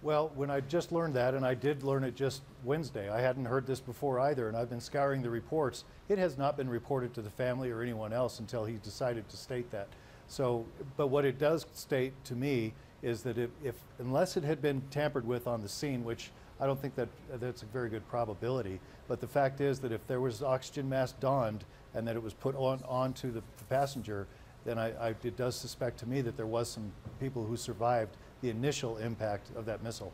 Well, when I just learned that, and I did learn it just Wednesday, I hadn't heard this before either, and I've been scouring the reports. It has not been reported to the family or anyone else until he decided to state that. So, but what it does state to me is that if unless it had been tampered with on the scene, which I don't think that's a very good probability, but the fact is that if there was oxygen mask donned and that it was put onto the passenger, then it does suspect to me that there was some people who survived the initial impact of that missile.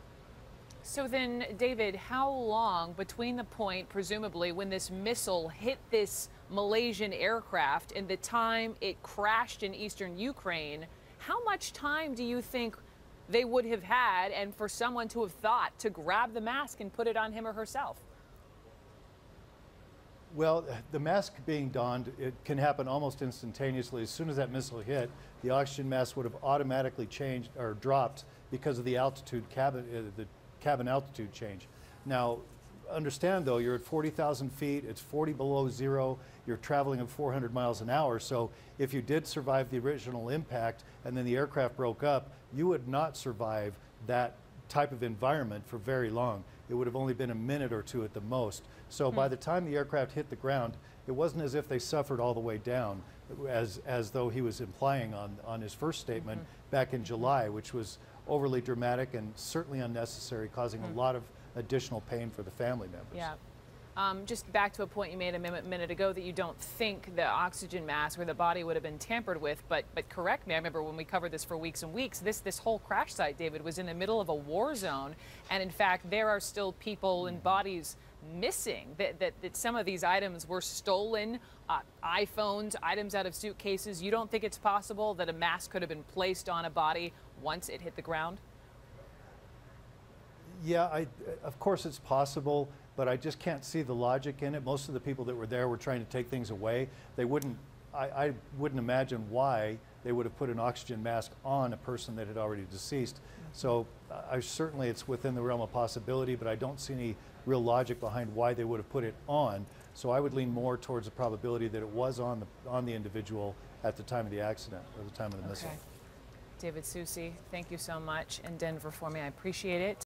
So then, David, how long between the point, presumably, when this missile hit this Malaysian aircraft and the time it crashed in eastern Ukraine, how much time do you think they would have had and for someone to have thought to grab the mask and put it on him or herself? Well, the mask being donned, it can happen almost instantaneously. As soon as that missile hit, the oxygen mask would have automatically changed or dropped because of the altitude the cabin altitude change. Now, understand though, you're at 40,000 feet, it's 40 below zero, you're traveling at 400 miles an hour. So if you did survive the original impact and then the aircraft broke up, you would not survive that type of environment for very long. It would have only been a minute or two at the most. So by the time the aircraft hit the ground, it wasn't as if they suffered all the way down, as though he was implying on his first statement back in July, which was overly dramatic and certainly unnecessary, causing a lot of additional pain for the family members. Yeah. Just back to a point you made a minute ago that you don't think the oxygen mask or the body would have been tampered with, but correct me. I remember when we covered this for weeks and weeks, this whole crash site, David, was in the middle of a war zone, and in fact there are still people and bodies missing. That some of these items were stolen, iPhones, items out of suitcases. You don't think it's possible that a mask could have been placed on a body once it hit the ground? Yeah, of course it's possible, but I just can't see the logic in it. Most of the people that were there were trying to take things away. I wouldn't imagine why they would have put an oxygen mask on a person that had already deceased. So certainly it's within the realm of possibility, but I don't see any real logic behind why they would have put it on. So I would lean more towards the probability that it was on the individual at the time of the accident or the time of the missile. David Susi, thank you so much in Denver for me. I appreciate it.